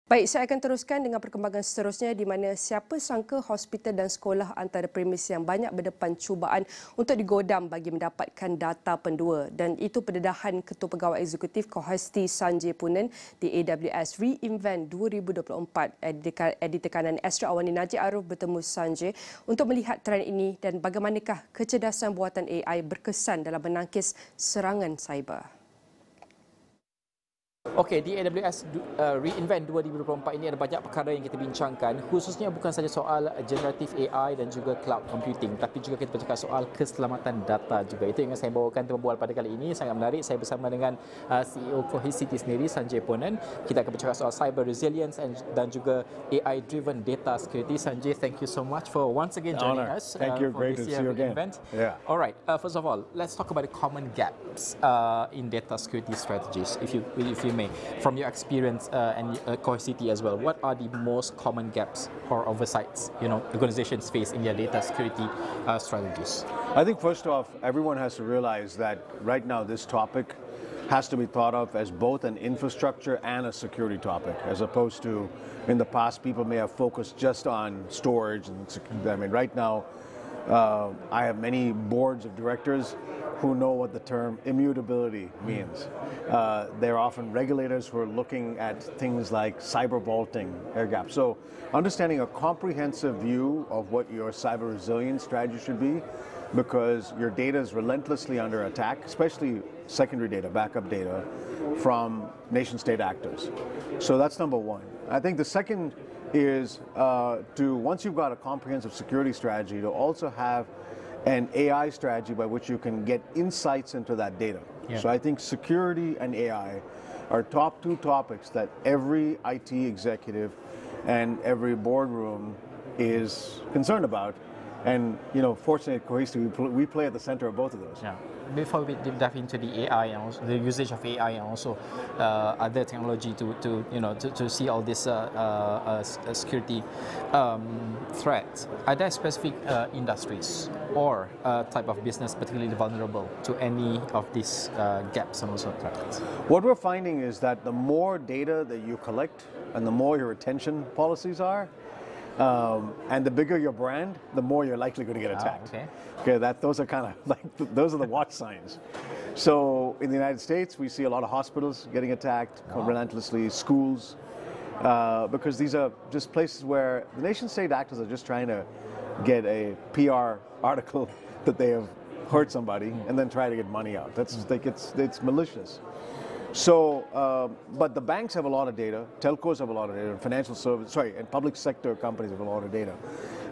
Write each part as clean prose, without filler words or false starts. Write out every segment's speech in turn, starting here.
Baik, saya akan teruskan dengan perkembangan seterusnya di mana siapa sangka hospital dan sekolah antara premis yang banyak berdepan cubaan untuk digodam bagi mendapatkan data pendua. Dan itu pendedahan Ketua Pegawai Eksekutif Cohesity Sanjay Punan di AWS Reinvent 2024. Editor Kanan Astro AWANI Najib bertemu Sanjay untuk melihat trend ini dan bagaimanakah kecerdasan buatan AI berkesan dalam menangkis serangan cyber. Okey, di AWS Reinvent 2024 ini ada banyak perkara yang kita bincangkan, khususnya bukan saja soal generative AI dan juga cloud computing, tapi juga kita bercakap soal keselamatan data juga. Itu yang saya bawakan untuk berbual pada kali ini. Sangat menarik. Saya bersama dengan CEO Cohesity sendiri, Sanjay Punan. Kita akan bercakap soal cyber resilience dan juga AI driven data security. Sanjay, thank you so much for once again joining us. Thank you. Great to see you again. Yeah. All right. First of all, let's talk about the common gaps in data security strategies, if you may. From your experience and Cohesity as well, what are the most common gaps or oversights organizations face in their data security strategies? I think first off, everyone has to realize that right now this topic has to be thought of as both an infrastructure and a security topic, as opposed to in the past people may have focused just on storage and security. I mean, right now I have many boards of directors who know what the term immutability means. They're often regulators who are looking at things like cyber vaulting, air gap. So understanding a comprehensive view of what your cyber resilience strategy should be, because your data is relentlessly under attack, especially secondary data, backup data from nation-state actors. So that's number one. I think the second is once you've got a comprehensive security strategy, to also have an AI strategy by which you can get insights into that data. Yeah. So I think security and AI are top two topics that every IT executive and every boardroom is concerned about. And fortunately at Cohesity, we play at the center of both of those. Yeah. Before we deep dive into the AI and also the usage of AI and also other technology to see all this security threats, are there specific industries or type of business particularly vulnerable to any of these gaps and also threats? What we're finding is that the more data that you collect and the more your retention policies are, and the bigger your brand, the more you're likely going to get attacked. Those are kind of like those are the watch signs. So in the United States, we see a lot of hospitals getting attacked relentlessly, schools, because these are just places where the nation-state actors are just trying to get a PR article that they have hurt somebody and then try to get money out. That's like it's malicious. So, but the banks have a lot of data, telcos have a lot of data, and public sector companies have a lot of data.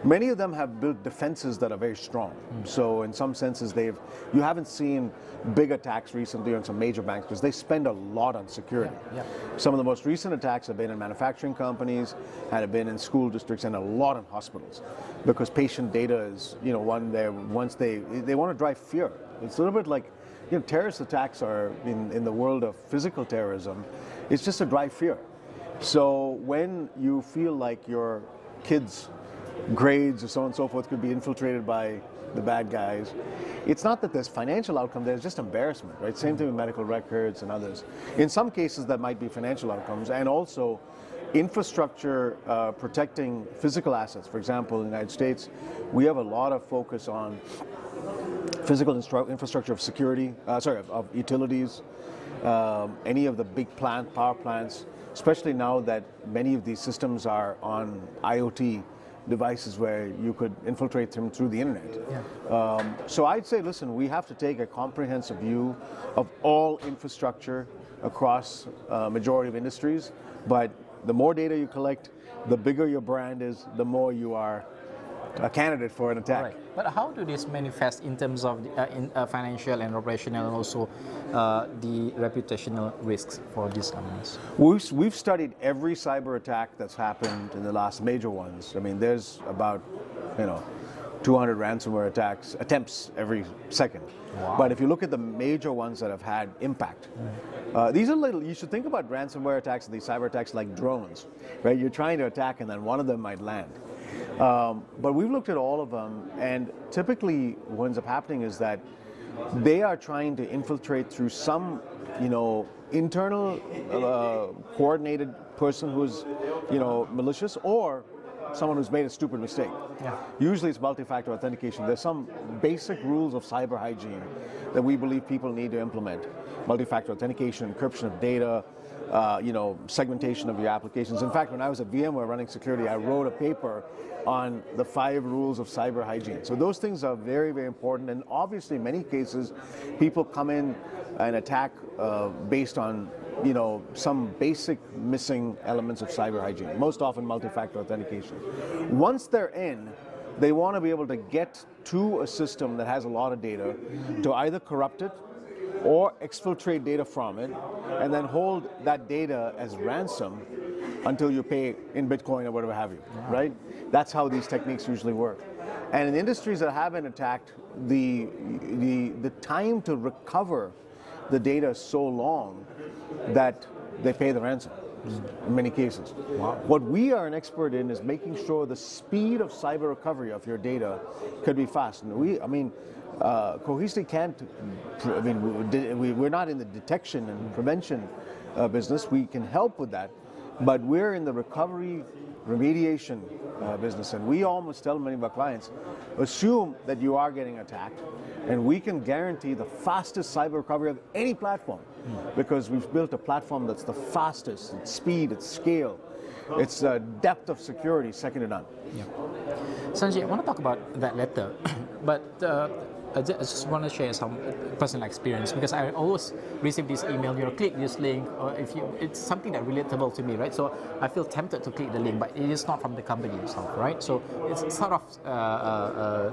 Many of them have built defenses that are very strong. So in some senses, you haven't seen big attacks recently on some major banks because they spend a lot on security. Yeah. Some of the most recent attacks have been in manufacturing companies, have been in school districts, and a lot in hospitals, because patient data is, one there. Once they want to drive fear. It's a little bit like, terrorist attacks are in the world of physical terrorism. It's just to drive fear. So when you feel like your kids' grades or so on and so forth could be infiltrated by the bad guys, it's not that there's financial outcome, there's just embarrassment, right? Same thing with medical records and others. In some cases that might be financial outcomes, and also infrastructure protecting physical assets. For example, in the United States, we have a lot of focus on physical infrastructure of security, of utilities, any of the big power plants, especially now that many of these systems are on IoT devices where you could infiltrate them through the internet. Yeah. So I'd say, listen, we have to take a comprehensive view of all infrastructure across majority of industries, but the more data you collect, the bigger your brand is, the more you are a candidate for an attack. Right. But how do this manifest in terms of financial and operational and also the reputational risks for these companies? We've studied every cyber attack that's happened in the last major ones. I mean, there's about 200 ransomware attempts every second. Wow. But if you look at the major ones that have had impact, these are you should think about ransomware attacks and these cyber attacks like drones, right? You're trying to attack and then one of them might land. But we've looked at all of them, and typically what ends up happening is that they are trying to infiltrate through some, internal coordinated person who's malicious, or someone who's made a stupid mistake. Yeah. Usually it's multi-factor authentication. There's some basic rules of cyber hygiene that we believe people need to implement. Multi-factor authentication, encryption of data, segmentation of your applications. In fact, when I was at VMware running security, I wrote a paper on the 5 rules of cyber hygiene. So those things are very, very important. And obviously, in many cases, people come in and attack based on some basic missing elements of cyber hygiene, most often multi-factor authentication. Once they're in, they want to be able to get to a system that has a lot of data to either corrupt it or exfiltrate data from it, and then hold that data as ransom until you pay in Bitcoin or whatever have you, right? That's how these techniques usually work. And in industries that have been attacked, the time to recover the data is so long that they pay the ransom in many cases. Wow. What we are an expert in is making sure the speed of cyber recovery of your data could be fast. And Cohesity can't, we're not in the detection and prevention business. We can help with that, but we're in the recovery, remediation business. And we almost tell many of our clients, assume that you are getting attacked, and we can guarantee the fastest cyber recovery of any platform, because we've built a platform that's the fastest, its speed, its scale, its depth of security, second to none. Yeah. Sanjay, I want to talk about that later, but I just want to share some personal experience, because I always receive this email, click this link, or it's something that relatable to me, right? So I feel tempted to click the link, but it is not from the company itself, right? So it's sort of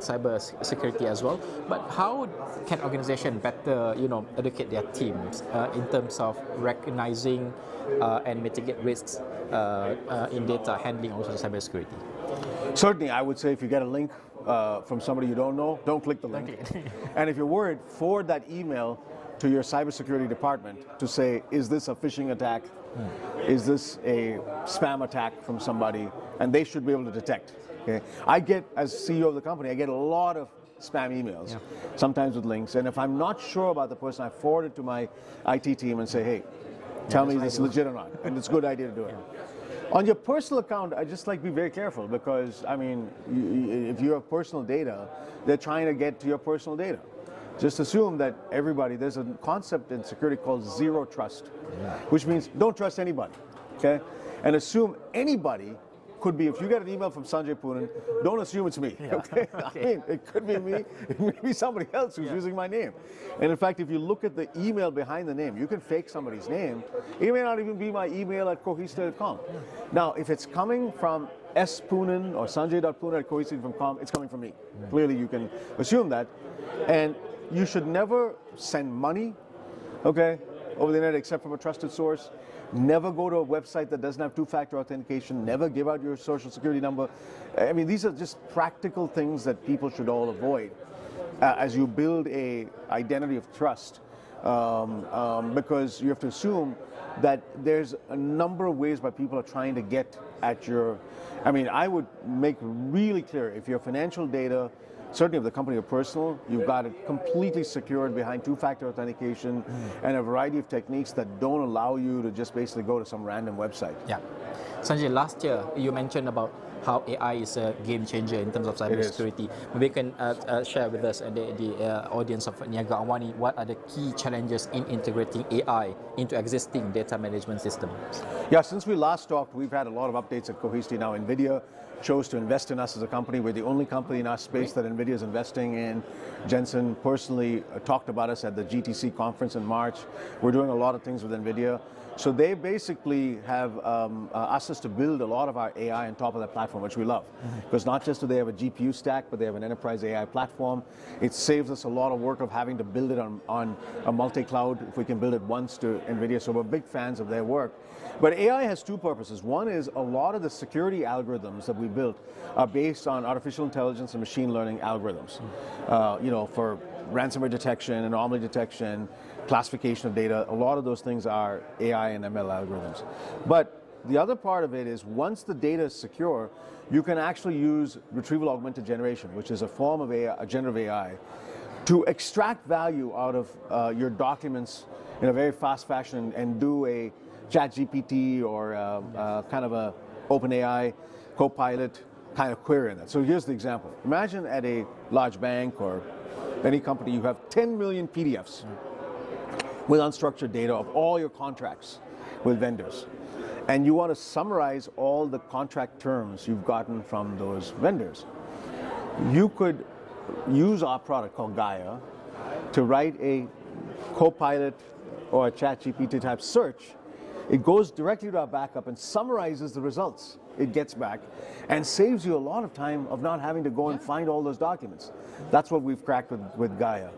cyber security as well. But how can organization better, educate their teams in terms of recognizing and mitigate risks in data handling, also cyber security? Certainly, I would say if you get a link from somebody you don't know, don't click the link. And if you're worried, forward that email to your cybersecurity department to say, is this a phishing attack? Is this a spam attack from somebody? And they should be able to detect. Okay? I get, as CEO of the company, I get a lot of spam emails, sometimes with links. And if I'm not sure about the person, I forward it to my IT team and say, hey, tell me this is legit or not. And it's a good idea to do it. On your personal account, I just be very careful, because, if you have personal data, they're trying to get to your personal data. Just assume that there's a concept in security called zero trust, which means don't trust anybody, okay? And assume anybody could be, if you get an email from Sanjay Poonen, don't assume it's me, okay? It could be me, it may be somebody else who's using my name. And in fact, if you look at the email behind the name, you can fake somebody's name. It may not even be my email at cohesity.com. Now, if it's coming from spoonen or sanjay.poonen@cohesity.com, it's coming from me. Clearly, you can assume that. And you should never send money, okay, over the internet except from a trusted source. Never go to a website that doesn't have two-factor authentication. Never give out your social security number. These are just practical things that people should all avoid as you build a identity of trust, because you have to assume that there's a number of ways by people are trying to get at your. I would make really clear, if your financial data, certainly if the company or personal, you've got it completely secured behind two-factor authentication and a variety of techniques that don't allow you to just basically go to some random website. Yeah. Sanjay, last year you mentioned about how AI is a game changer in terms of cybersecurity. Maybe you can share with us and the audience of Niaga AWANI, what are the key challenges in integrating AI into existing data management systems? Yeah, since we last talked, we've had a lot of updates at Cohesity. Now NVIDIA chose to invest in us as a company. We're the only company in our space that NVIDIA is investing in. Jensen personally talked about us at the GTC conference in March. We're doing a lot of things with NVIDIA. So they basically have asked us to build a lot of our AI on top of that platform, which we love. Because not just do they have a GPU stack, but they have an enterprise AI platform. It saves us a lot of work of having to build it on a multi-cloud if we can build it once to NVIDIA. So we're big fans of their work. But AI has two purposes. One is a lot of the security algorithms that we built are based on artificial intelligence and machine learning algorithms. For ransomware detection, anomaly detection, classification of data, a lot of those things are AI and ML algorithms. But the other part of it is once the data is secure, you can actually use retrieval augmented generation, which is a form of AI, a generative AI, to extract value out of your documents in a very fast fashion and do a ChatGPT or kind of a OpenAI, Copilot kind of query in that. So here's the example. Imagine at a large bank or any company, you have 10 million PDFs with unstructured data of all your contracts with vendors. And you want to summarize all the contract terms you've gotten from those vendors. You could use our product called Gaia to write a Copilot or a ChatGPT type search. It goes directly to our backup and summarizes the results it gets back and saves you a lot of time of not having to go and find all those documents. That's what we've cracked with Gaia,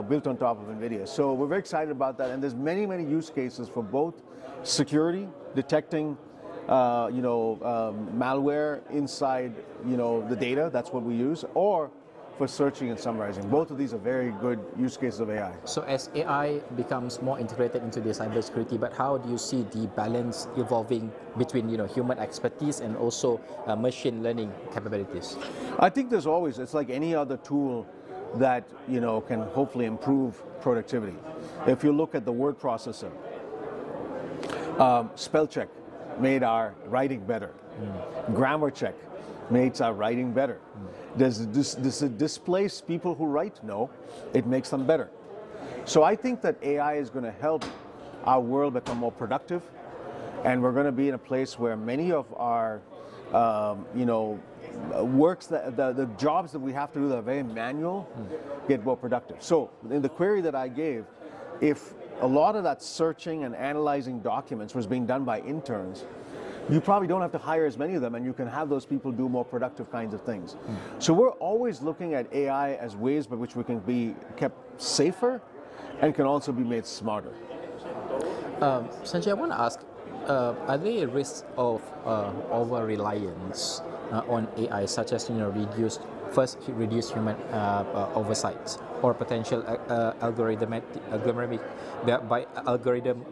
built on top of NVIDIA. So we're very excited about that, and there's many, many use cases for both security, detecting malware inside the data, that's what we use, or for searching and summarizing. Both of these are very good use cases of AI. So as AI becomes more integrated into the cybersecurity, but how do you see the balance evolving between human expertise and also machine learning capabilities? I think there's always, it's like any other tool that can hopefully improve productivity. If you look at the word processor, spell check made our writing better. Grammar check makes our writing better. Does it displace people who write? No, it makes them better. So I think that AI is going to help our world become more productive, and we're going to be in a place where many of our works, the jobs that we have to do that are very manual, get more productive. So in the query that I gave, if a lot of that searching and analyzing documents was being done by interns, you probably don't have to hire as many of them, and you can have those people do more productive kinds of things. So we're always looking at AI as ways by which we can be kept safer and can also be made smarter. Sanjay, I want to ask, are there risks of over-reliance on AI, such as reduce human oversight or potential algorithm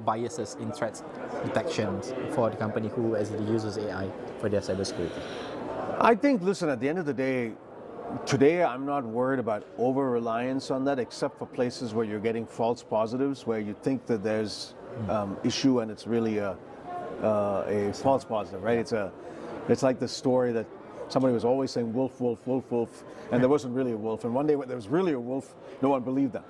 biases in threat detection for the company who actually uses AI for their cybersecurity? I think, listen, at the end of the day, today I'm not worried about over-reliance on that, except for places where you're getting false positives, where you think that there's issue and it's really a false positive, right? It's like the story that somebody was always saying wolf, wolf, wolf, wolf, and there wasn't really a wolf. And one day when there was really a wolf, no one believed them.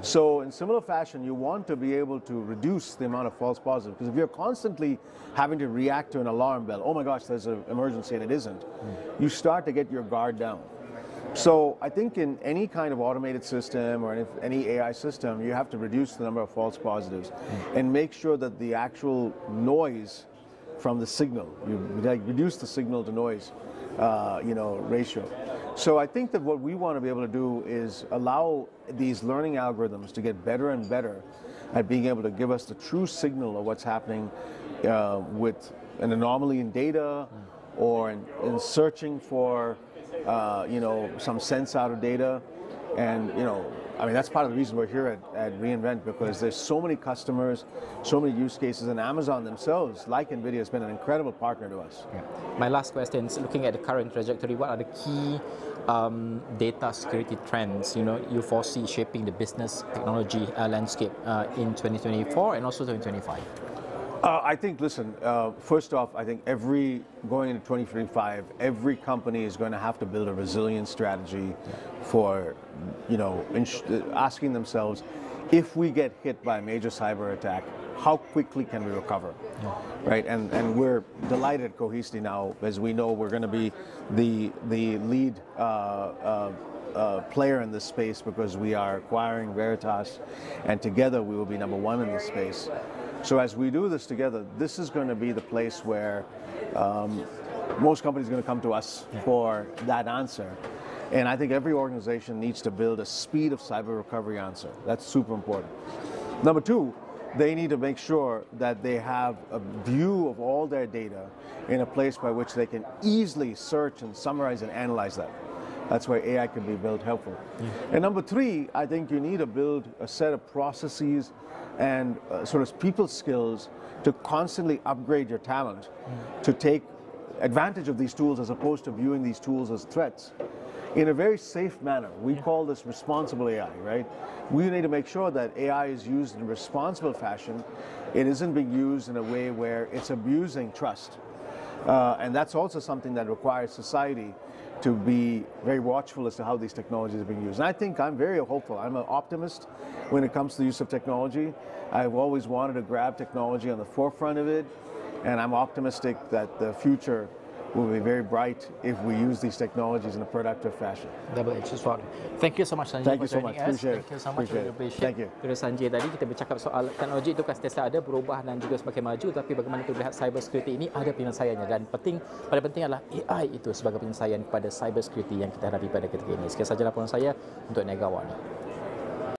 So in similar fashion, you want to be able to reduce the amount of false positives, because if you're constantly having to react to an alarm bell, oh my gosh, there's an emergency and it isn't, you start to get your guard down. So I think in any kind of automated system or in any AI system, you have to reduce the number of false positives and make sure that the actual noise from the signal, you reduce the signal to noise ratio. So I think that what we want to be able to do is allow these learning algorithms to get better and better at being able to give us the true signal of what's happening with an anomaly in data or in searching for some sense out of data. And I mean, that's part of the reason we're here at reInvent, because there's so many customers, so many use cases, and Amazon themselves, like NVIDIA, has been an incredible partner to us. My last question is, looking at the current trajectory, what are the key data security trends you foresee shaping the business technology landscape in 2024 and also 2025? I think, listen, first off, I think going into 2025, every company is going to have to build a resilience strategy for, asking themselves, if we get hit by a major cyber attack, how quickly can we recover? Right? And we're delighted at Cohesity now, as we know we're going to be the lead player in this space, because we are acquiring Veritas, and together we will be number one in this space. So as we do this together, this is going to be the place where most companies are going to come to us for that answer. And I think every organization needs to build a speed of cyber recovery answer. That's super important. Number two, they need to make sure that they have a view of all their data in a place by which they can easily search and summarize and analyze that. That's where AI can be built helpful. And number three, I think you need to build a set of processes and sort of people skills to constantly upgrade your talent to take advantage of these tools, as opposed to viewing these tools as threats, in a very safe manner. We call this responsible AI, right? We need to make sure that AI is used in a responsible fashion. It isn't being used in a way where it's abusing trust. And that's also something that requires society to be very watchful as to how these technologies are being used. And I think I'm very hopeful. I'm an optimist when it comes to the use of technology. I've always wanted to grab technology on the forefront of it, and I'm optimistic that the future will be very bright if we use these technologies in a productive fashion. Double-edged sword. Thank you so much, Sanjay. Thank you so much. Appreciate it. Thank you so much. Thank you. Terus Sanjay tadi kita bercakap soal teknologi itu kan sentiasa ada berubah dan juga semakin maju, tapi bagaimana kita melihat cyber security ini ada penyelesaiannya, dan paling penting adalah AI itu sebagai penyelesaian kepada cyber security yang kita hadapi pada ketika ini. Sekian saja laporan saya untuk Negawani.